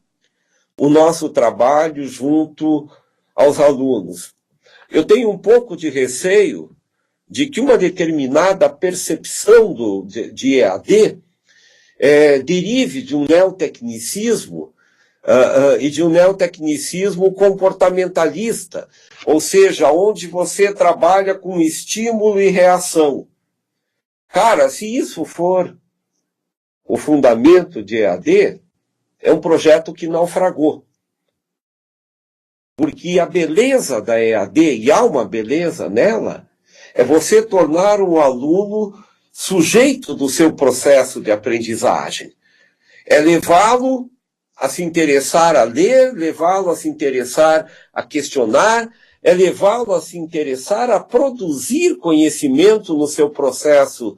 o nosso trabalho junto aos alunos. Eu tenho um pouco de receio de que uma determinada percepção de EAD derive de um neotecnicismo e de um neotecnicismo comportamentalista, ou seja, onde você trabalha com estímulo e reação. Cara, se isso for o fundamento de EAD, é um projeto que naufragou. Porque a beleza da EAD, e há uma beleza nela, é você tornar o aluno sujeito do seu processo de aprendizagem. É levá-lo a se interessar a ler, levá-lo a se interessar a questionar, é levá-lo a se interessar a produzir conhecimento no seu processo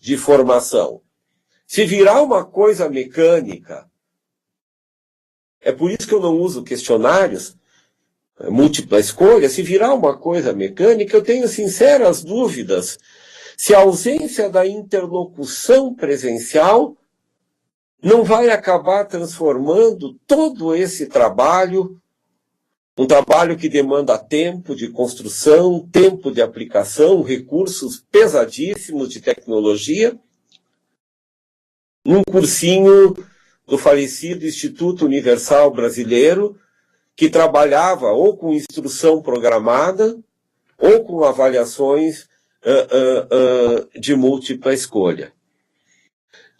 de formação. Se virar uma coisa mecânica, é por isso que eu não uso questionários, múltipla escolha, se virar uma coisa mecânica, eu tenho sinceras dúvidas se a ausência da interlocução presencial não vai acabar transformando todo esse trabalho, um trabalho que demanda tempo de construção, tempo de aplicação, recursos pesadíssimos de tecnologia, num cursinho do falecido Instituto Universal Brasileiro, que trabalhava ou com instrução programada ou com avaliações de múltipla escolha.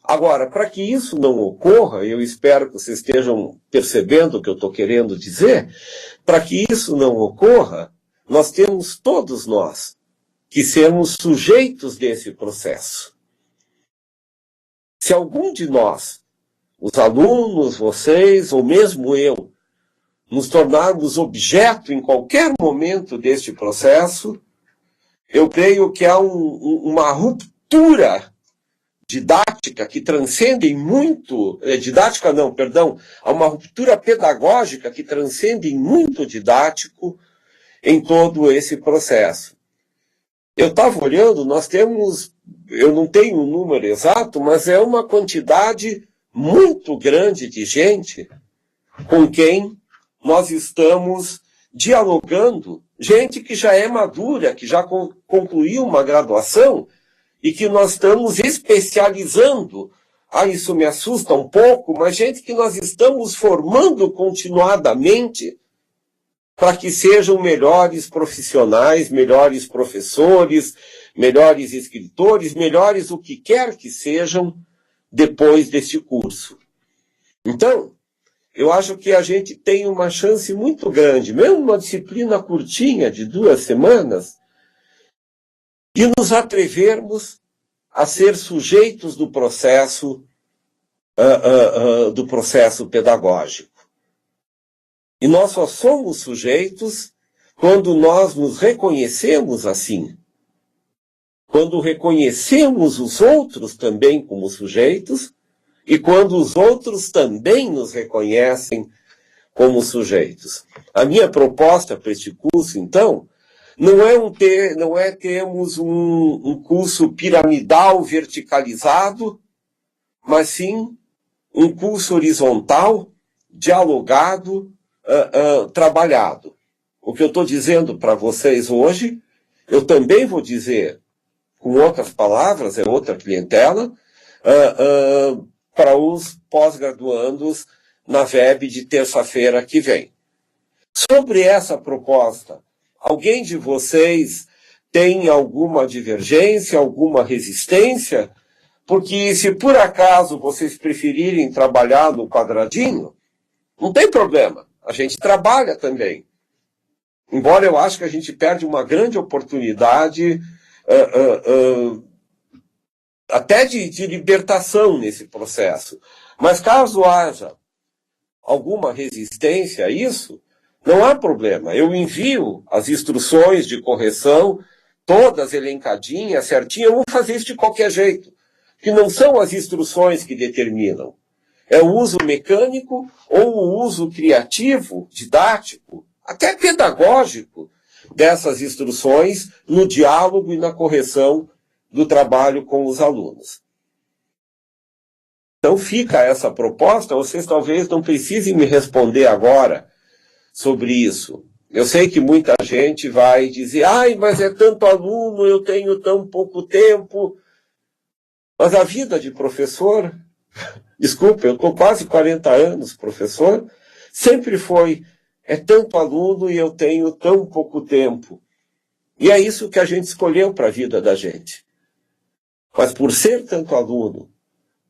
Agora, para que isso não ocorra, eu espero que vocês estejam percebendo o que eu estou querendo dizer, para que isso não ocorra, nós temos, todos nós, que sermos sujeitos desse processo. Se algum de nós, os alunos, vocês, ou mesmo eu, nos tornarmos objeto em qualquer momento deste processo, eu creio que há uma ruptura didática que transcende muito, há uma ruptura pedagógica que transcende muito didático em todo esse processo. Eu estava olhando, nós temos, eu não tenho o número exato, mas é uma quantidade muito grande de gente com quem nós estamos dialogando, gente que já é madura, que já concluiu uma graduação, e que nós estamos especializando. Isso me assusta um pouco, mas gente que nós estamos formando continuadamente para que sejam melhores profissionais, melhores professores, melhores escritores, melhores o que quer que sejam depois deste curso. Então, eu acho que a gente tem uma chance muito grande, mesmo uma disciplina curtinha de 2 semanas, e nos atrevermos a ser sujeitos do processo pedagógico. E nós só somos sujeitos quando nós nos reconhecemos assim. Quando reconhecemos os outros também como sujeitos e quando os outros também nos reconhecem como sujeitos. A minha proposta para este curso, então, não é termos um curso piramidal verticalizado, mas sim um curso horizontal, dialogado, trabalhado. O que eu estou dizendo para vocês hoje, eu também vou dizer, com outras palavras, é outra clientela, para os pós-graduandos na VEB de terça-feira que vem. Sobre essa proposta, alguém de vocês tem alguma divergência, alguma resistência? Porque se por acaso vocês preferirem trabalhar no quadradinho, não tem problema, a gente trabalha também. Embora eu acho que a gente perde uma grande oportunidade até de libertação nesse processo. Mas caso haja alguma resistência a isso, não há problema. Eu envio as instruções de correção, todas elencadinhas, certinhas. Eu vou fazer isso de qualquer jeito. Que não são as instruções que determinam. É o uso mecânico ou o uso criativo, didático, até pedagógico, dessas instruções no diálogo e na correção do trabalho com os alunos. Então fica essa proposta. Vocês talvez não precisem me responder agora sobre isso. Eu sei que muita gente vai dizer, mas é tanto aluno, eu tenho tão pouco tempo. Mas a vida de professor, desculpa, eu estou quase 40 anos professor, sempre foi, é tanto aluno e eu tenho tão pouco tempo. E é isso que a gente escolheu para a vida da gente. Mas por ser tanto aluno,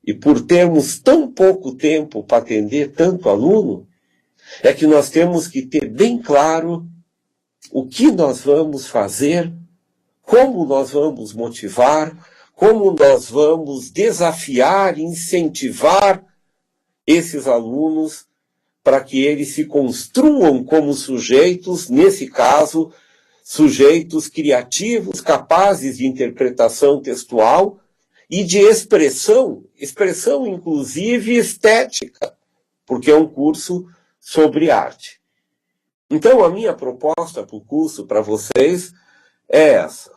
e por termos tão pouco tempo para atender tanto aluno, é que nós temos que ter bem claro o que nós vamos fazer, como nós vamos motivar, como nós vamos desafiar, incentivar esses alunos para que eles se construam como sujeitos, nesse caso, sujeitos criativos, capazes de interpretação textual e de expressão inclusive estética, porque é um curso sobre arte. Então, a minha proposta para o curso, para vocês, é essa.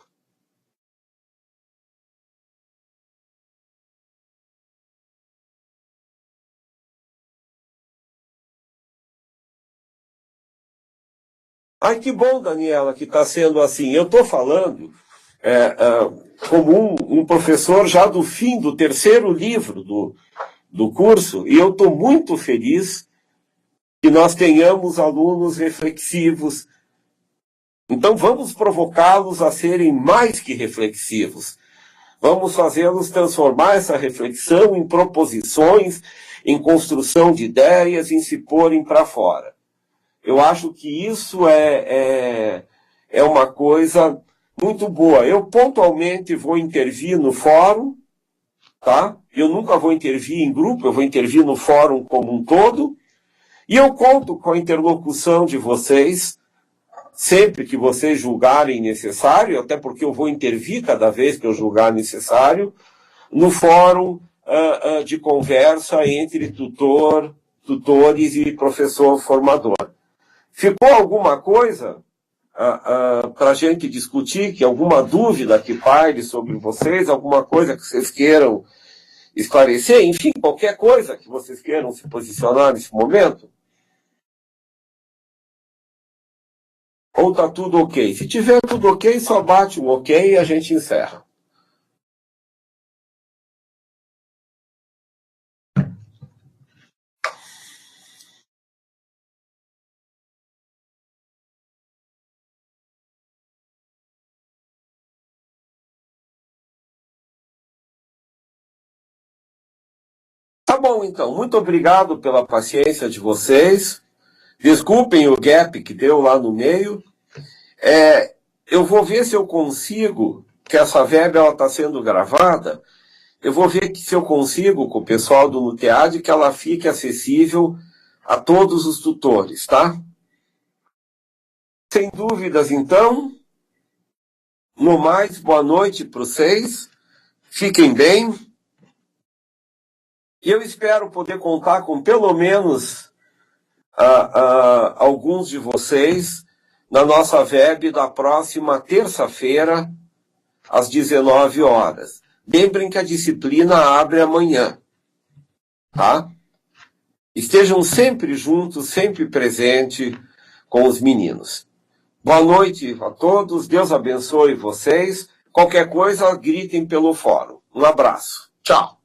Ai, que bom, Daniela, que está sendo assim. Eu estou falando como um professor já do fim do terceiro livro do curso, e eu estou muito feliz que nós tenhamos alunos reflexivos. Então, vamos provocá-los a serem mais que reflexivos. Vamos fazê-los transformar essa reflexão em proposições, em construção de ideias, em se porem para fora. Eu acho que isso é uma coisa muito boa. Eu pontualmente vou intervir no fórum, tá? Eu nunca vou intervir em grupo, eu vou intervir no fórum como um todo, e eu conto com a interlocução de vocês, sempre que vocês julgarem necessário, até porque eu vou intervir cada vez que eu julgar necessário, no fórum de conversa entre tutores e professor formador. Ficou alguma coisa para a gente discutir, que alguma dúvida que paire sobre vocês, alguma coisa que vocês queiram esclarecer, enfim, qualquer coisa que vocês queiram se posicionar nesse momento? Ou está tudo ok? Se tiver tudo ok, só bate um ok e a gente encerra. Tá bom, então. Muito obrigado pela paciência de vocês. Desculpem o gap que deu lá no meio. Eu vou ver se eu consigo, que essa verba está sendo gravada, eu vou ver se eu consigo, com o pessoal do NUTEAD, que ela fique acessível a todos os tutores, tá? Sem dúvidas, então. No mais, boa noite para vocês. Fiquem bem. E eu espero poder contar com pelo menos alguns de vocês na nossa web da próxima terça-feira, às 19 horas. Lembrem que a disciplina abre amanhã, tá? Estejam sempre juntos, sempre presentes com os meninos. Boa noite a todos, Deus abençoe vocês. Qualquer coisa, gritem pelo fórum. Um abraço. Tchau.